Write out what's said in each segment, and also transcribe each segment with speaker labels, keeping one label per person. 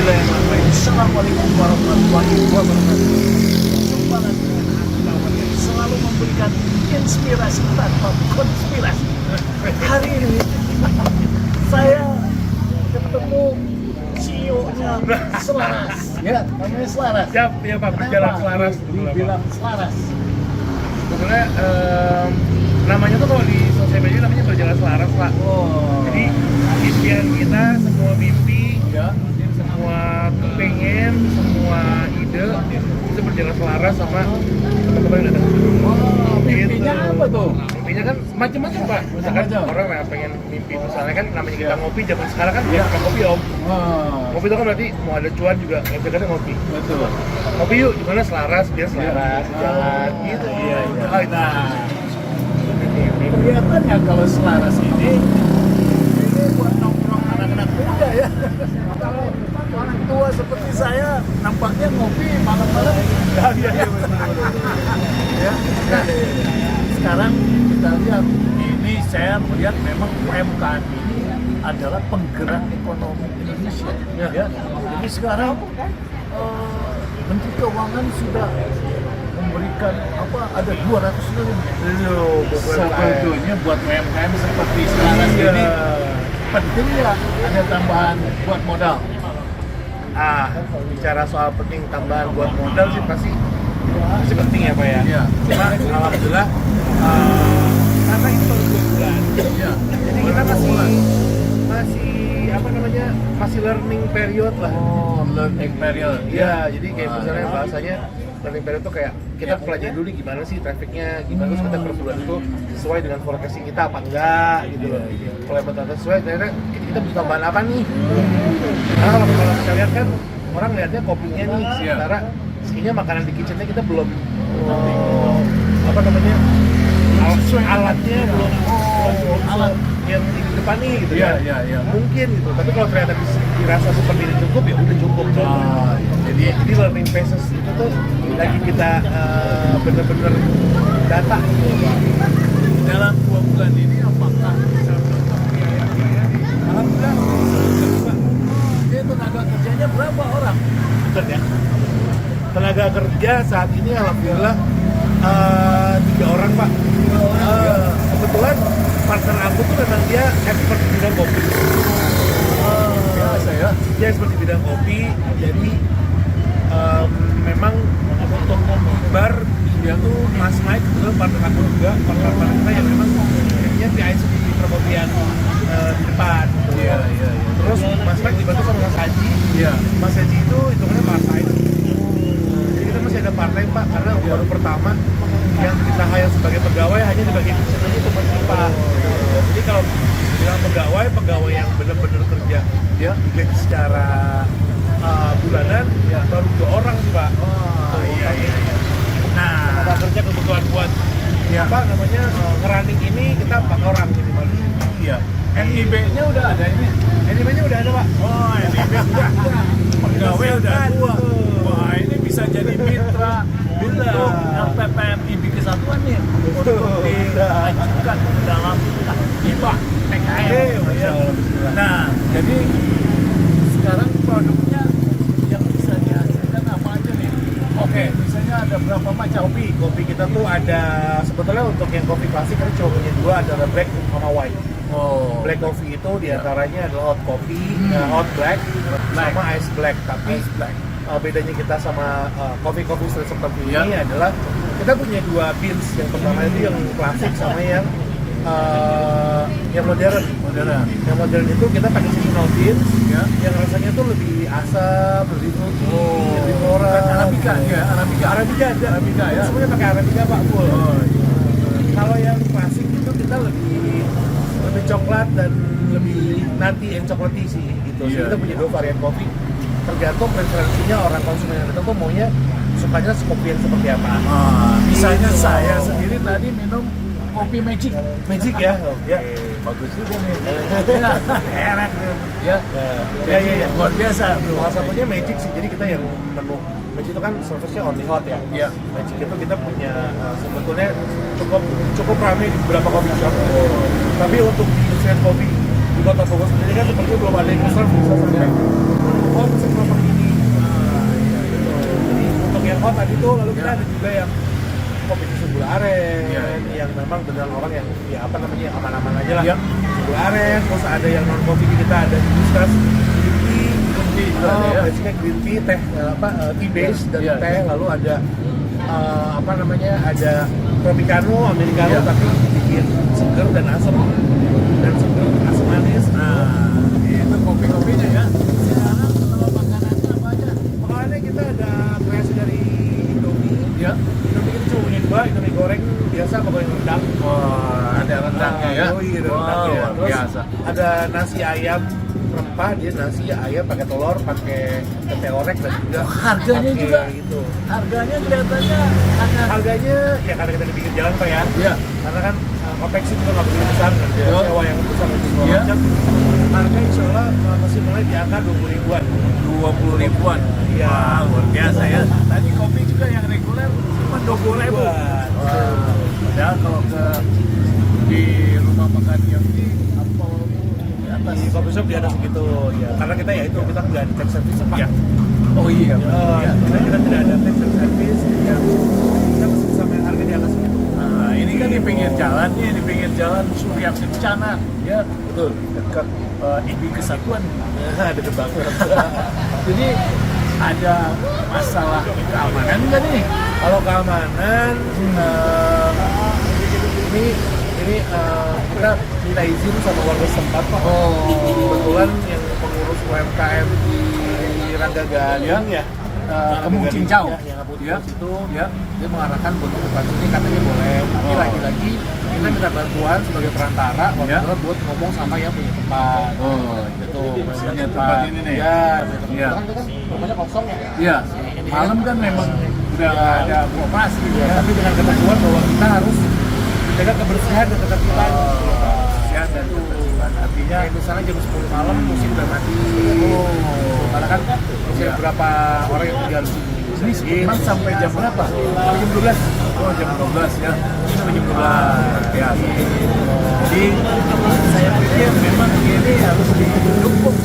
Speaker 1: Bismillahirrahmanirrahim. Assalamualaikum warahmatullahi wabarakatuh. Jumpa lagi dengan aku Lawan yang selalu memberikan inspirasi tanpa konspirasi. Hari ini saya ketemu CEO-nya Selaras. Ya, namanya Selaras.
Speaker 2: Siap, ya Pak, berjalan selaras.
Speaker 1: Dibilang Selaras.
Speaker 2: Sebenarnya namanya tuh kalau di sosial media namanya berjalan selaras Pak.
Speaker 1: Oh.
Speaker 2: Jadi impian kita, semua mimpi,
Speaker 1: Ya.
Speaker 2: semua kepengen, semua ide itu berjalan selaras sama teman-teman yang datang.
Speaker 1: Oh, mimpinya apa tuh?
Speaker 2: Mimpinya kan macam-macam Pak. Misalkan
Speaker 1: Macam-macam.
Speaker 2: orang yang pengen mimpi, misalnya kan namanya kita ngopi zaman sekarang kan
Speaker 1: Ya.
Speaker 2: bukan kopi Om.
Speaker 1: Oh,
Speaker 2: Ngopi itu kan berarti mau ada cuan juga, efeknya ngopi.
Speaker 1: betul.
Speaker 2: Ngopi yuk, gimana selaras, biar selaras, jalan gitu.
Speaker 1: Iya, iya.
Speaker 2: Oh, itu.
Speaker 1: Nah, kelihatannya kalau Selaras ini buat nongkrong anak-anak muda ya. Kalau orang tua seperti saya nampaknya ngopi malam-malam.
Speaker 2: Iya, betul.
Speaker 1: Ya. Nah, sekarang kita lihat ini saya melihat memang UMKM ini adalah penggerak ekonomi Indonesia. Ya. Jadi sekarang Menteri Keuangan sudah memberikan ada 200 triliun sebetulnya buat UMKM seperti Selaras ini penting ya ada tambahan buat modal.
Speaker 2: Bicara soal penting tambahan buat modal sih pasti penting ya Pak ya.
Speaker 1: Iya.
Speaker 2: Cuma alhamdulillah karena itu baru 2 bulan.
Speaker 1: Iya.
Speaker 2: Jadi kita masih learning period lah.
Speaker 1: Oh, learning period.
Speaker 2: Iya, jadi kayak misalnya bahasanya learning period tuh kayak kita pelajari dulu nih gimana sih trafficnya, gimana terus kita per bulan itu sesuai dengan forecasting kita apa enggak gitu loh. Kalau yang betul sesuai, ternyata kita butuh tambahan apa nih? Karena kalau kita lihat kan orang lihatnya kopinya nih, sementara sekinya makanan di kitchennya kita belum alatnya belum alat yang di depan nih gitu
Speaker 1: Iya,
Speaker 2: ya.
Speaker 1: iya, iya.
Speaker 2: Mungkin gitu, tapi kalau ternyata dirasa seperti ini cukup ya udah cukup.
Speaker 1: Jadi
Speaker 2: Jadi learning phases itu tuh lagi kita bener-bener data gitu Pak.
Speaker 1: dalam 2 bulan ini apakah bisa alhamdulillah ini tenaga kerjanya berapa orang?
Speaker 2: Betul ya. Tenaga kerja saat ini alhamdulillah 3 orang Pak. Kebetulan partner aku tuh memang dia expert di bidang kopi.
Speaker 1: Biasa ya.
Speaker 2: Dia expert di bidang kopi, jadi memang untuk bar dia tuh Mas Mike itu partner aku juga, partner kita yang memang kayaknya PIC di perkopian di depan.
Speaker 1: Iya.
Speaker 2: Terus Mas Mike dibantu sama Mas Haji.
Speaker 1: Iya.
Speaker 2: Mas Haji itu hitungannya part time. Jadi kita masih ada part time Pak, karena baru pertama yang kita hire sebagai pegawai hanya di bagian kitchen aja cuma Pak. Jadi kalau bilang pegawai yang benar-benar kerja dia digaji secara bulanan baru 2 orang sih Pak.
Speaker 1: Iya. Nah,
Speaker 2: Ada kerja kebutuhan buat ngerunning ini kita 4 orang minimal.
Speaker 1: iya. NIB-nya udah ada ini.
Speaker 2: NIB-nya udah ada Pak.
Speaker 1: Oh, NIB udah ada. Pegawai udah 2. Wah, ini bisa jadi mitra untuk LPPM IB Kesatuan nih untuk diajukan dalam hibah PKM. Nah, jadi sekarang produknya yang bisa dihasilkan apa aja nih? Oke, misalnya ada berapa macam
Speaker 2: Kopi kita tuh ada sebetulnya untuk yang kopi klasik kita cuma punya 2, ada black sama white.
Speaker 1: Oh,
Speaker 2: Black coffee itu diantaranya adalah hot coffee, hot black, sama ice black. Tapi
Speaker 1: Ice black.
Speaker 2: Bedanya kita sama coffee seperti
Speaker 1: Iya.
Speaker 2: ini adalah kita punya 2 beans. Yang pertama itu yang klasik sama yang modern. Yang modern itu kita pakai seasonal beans, yang rasanya tuh lebih asam, lebih fruity, lebih floral.
Speaker 1: Arabica ya,
Speaker 2: Arabica
Speaker 1: ya.
Speaker 2: Semuanya pakai Arabica Pak full.
Speaker 1: Oh, iya.
Speaker 2: Kalau yang klasik itu kita lebih coklat dan lebih nutty and chocolatey sih gitu.
Speaker 1: Iya,
Speaker 2: Kita punya 2 varian kopi. Tergantung preferensinya orang konsumen yang datang tuh maunya sukanya kopi yang seperti apa.
Speaker 1: Misalnya saya sendiri tadi minum kopi Magic.
Speaker 2: Magic ya.
Speaker 1: Ya, bagus juga nih. Enak. Ya.
Speaker 2: Ya.
Speaker 1: Luar biasa, bro.
Speaker 2: Salah satunya Magic sih. Jadi kita yang menu Magic itu kan service-nya only hot ya.
Speaker 1: Iya.
Speaker 2: Magic itu kita punya sebetulnya cukup ramai di beberapa coffee shop. Tapi untuk di industri kopi di Kota Bogor sendiri kan seperti belum ada yang serve bisa sampai hot beneran orang yang ya apa namanya aman-aman aja lah.
Speaker 1: Iya.
Speaker 2: Gula aren, terus ada yang non kopi kita ada hibiscus, green tea, basicnya green tea, teh tea base dan
Speaker 1: Iya.
Speaker 2: teh, lalu ada apa namanya ada tropicano, americano
Speaker 1: Iya.
Speaker 2: tapi bikin seger dan asam manis.
Speaker 1: Nah, itu kopi-kopinya ya. Sekarang kalau makanannya apa aja?
Speaker 2: Makanannya kita ada kreasi dari Indomie.
Speaker 1: Ya.
Speaker 2: Indomie kita cuma punya dua, Indomie goreng biasa sama goreng rendang.
Speaker 1: Wah, ada rendangnya ya.
Speaker 2: Oh iya, ada rendangnya.
Speaker 1: Luar
Speaker 2: Terus
Speaker 1: biasa.
Speaker 2: ada nasi ayam rempah, dia nasi ayam pakai telur, pakai tempe orek dan juga
Speaker 1: Harganya
Speaker 2: pakai
Speaker 1: juga.
Speaker 2: gitu.
Speaker 1: Harganya kelihatannya hanya
Speaker 2: Harganya ya karena kita di pinggir jalan Pak ya.
Speaker 1: Iya.
Speaker 2: Karena kan konveksi juga nggak begitu besar kan. Dia
Speaker 1: Iya.
Speaker 2: sewa yang itu sama segala
Speaker 1: Iya.
Speaker 2: macam. Harga insya Allah masih mulai di angka 20 ribuan.
Speaker 1: 20 ribuan.
Speaker 2: Iya.
Speaker 1: Wah, luar biasa ya. Tadi kopi juga yang reguler cuma 20 ribu.
Speaker 2: Wah.
Speaker 1: Padahal kalau di rumah makan yang di apa di atas.
Speaker 2: Di coffee shop di atas gitu ya. Karena kita ya itu kita nggak ada tax service Pak.
Speaker 1: Ya. Oh iya.
Speaker 2: Ya, karena kita tidak ada tax service. Ya. Kita masih bisa main harga di atas gitu.
Speaker 1: Nah, ini kan di pinggir jalan nih, di pinggir jalan Surya Kencana. Ya,
Speaker 2: Betul. Dekat.
Speaker 1: IB Kesatuan.
Speaker 2: Deket banget.
Speaker 1: Jadi ada masalah keamanan nggak nih?
Speaker 2: Kalau keamanan, ini kita minta izin sama warga setempat Pak.
Speaker 1: Oh.
Speaker 2: Kebetulan yang pengurus UMKM di Rangga Gading ya.
Speaker 1: Kemung Cincau.
Speaker 2: Yang Kampung
Speaker 1: Ya.
Speaker 2: Cincau itu
Speaker 1: Ya.
Speaker 2: dia mengarahkan buat bukan ini katanya boleh. Tapi
Speaker 1: Oh.
Speaker 2: lagi-lagi kita minta bantuan sebagai perantara
Speaker 1: Ya.
Speaker 2: buat ngomong sama yang punya tempat.
Speaker 1: Oh,
Speaker 2: Gitu.
Speaker 1: punya tempat ini nih.
Speaker 2: Ya, punya tempat.
Speaker 1: Ya.
Speaker 2: Kan itu kan rumahnya kosong ya.
Speaker 1: Iya. Malam kan memang udah nggak ada operasi
Speaker 2: Ya,
Speaker 1: ya.
Speaker 2: tapi dengan ketentuan bahwa kita harus menjaga kebersihan dan ketertiban.
Speaker 1: Sehat dan ketertiban. Artinya
Speaker 2: Kayak misalnya jam 10 malam musik udah mati. Karena kan masih ada beberapa orang yang tinggal di sini.
Speaker 1: ini memang sampai jam berapa?
Speaker 2: Jam 12.
Speaker 1: Oh, jam 12 ya. Ini sampai jam 12. Ya. Jadi saya pikir memang ini harus didukung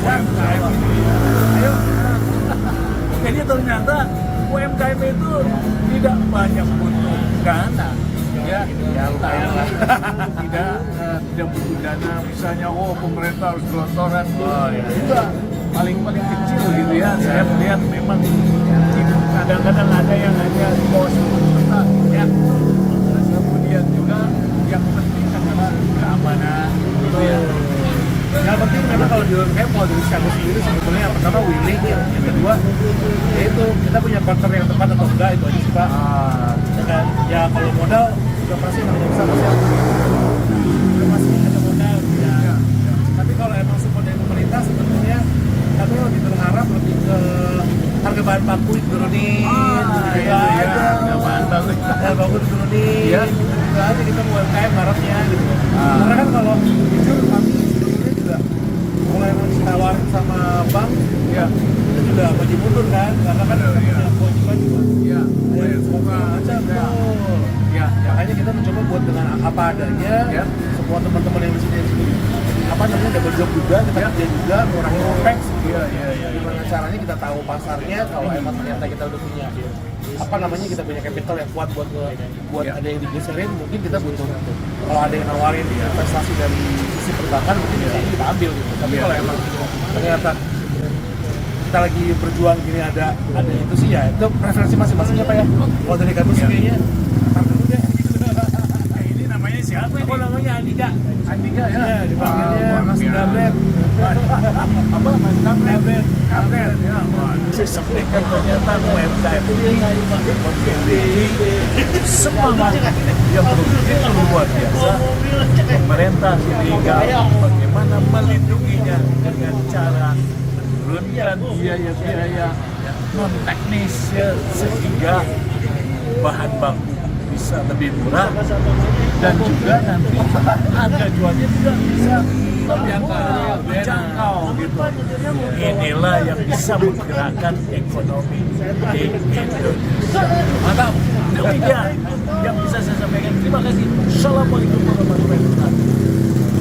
Speaker 1: UMKM ini. Ayo. Jadi ternyata UMKM itu tidak banyak butuh dana. Ya,
Speaker 2: lumayan lah.
Speaker 1: tidak butuh dana. Misalnya, pemerintah harus gelontoran. Oh, ya. Juga paling kecil gitu ya. Saya melihat memang kadang-kadang ada yang hanya di bawah 10 juta. Ya. Terus kemudian juga yang penting adalah keamanan gitu ya.
Speaker 2: Yang penting memang kalau di UMKM, kalau dari Chicago sendiri sebetulnya yang pertama willing, yang kedua yaitu kita punya partner yang tepat atau enggak, itu aja sih Pak. Ya kan? Ya kalau modal juga pasti namanya bisa pasti ada modal ya. Tapi kalau emang support dari pemerintah sebetulnya kami lebih berharap lebih ke harga bahan baku diturunin, gitu aja.
Speaker 1: Bahan baku.
Speaker 2: Bahan baku diturunin,
Speaker 1: Iya.
Speaker 2: gitu aja kita UMKM harapnya gitu. Karena kan kalau jujur kami sebetulnya juga mulai ditawarin sama bank,
Speaker 1: Ya.
Speaker 2: kita juga maju mundur kan, karena kan kita punya kewajiban juga.
Speaker 1: Ya.
Speaker 2: Ayo, semoga aja betul.
Speaker 1: Ya.
Speaker 2: Makanya kita mencoba buat dengan apa adanya,
Speaker 1: Ya.
Speaker 2: semua teman-teman yang di sini apa namanya double job juga, kita kerja juga, ngurangin OPEX.
Speaker 1: Iya.
Speaker 2: Gimana caranya kita tahu pasarnya, kalau emang ternyata kita udah punya apa namanya kita punya capital yang kuat buat
Speaker 1: Ya.
Speaker 2: ada yang digeserin, mungkin kita butuh kalau ada yang nawarin investasi dari sisi perbankan mungkin bisa kita ambil gitu. Tapi
Speaker 1: Ya.
Speaker 2: kalau emang ternyata kita lagi berjuang gini ada itu sih ya itu preferensi masing-masingnya Pak ya. Kalau dari kami sih kayaknya partner deh.
Speaker 1: Ini namanya siapa ini?
Speaker 2: Apa namanya Andika?
Speaker 1: Andika ya.
Speaker 2: Ya, dipanggilnya Mas Gabret.
Speaker 1: Apa Mas Gabret? Gabret ya. Wah, saya sampaikan ternyata UMKM ini memiliki semangat yang begitu luar biasa. Pemerintah sehingga bagaimana melindunginya dengan cara menurunkan biaya-biaya non teknis ya, sehingga bahan baku bisa lebih murah dan juga nanti harga jualnya juga bisa lebih terjangkau gitu. Inilah yang bisa menggerakkan ekonomi di Indonesia. Mantap. Demikian yang bisa saya sampaikan. Terima kasih. Assalamualaikum warahmatullahi wabarakatuh.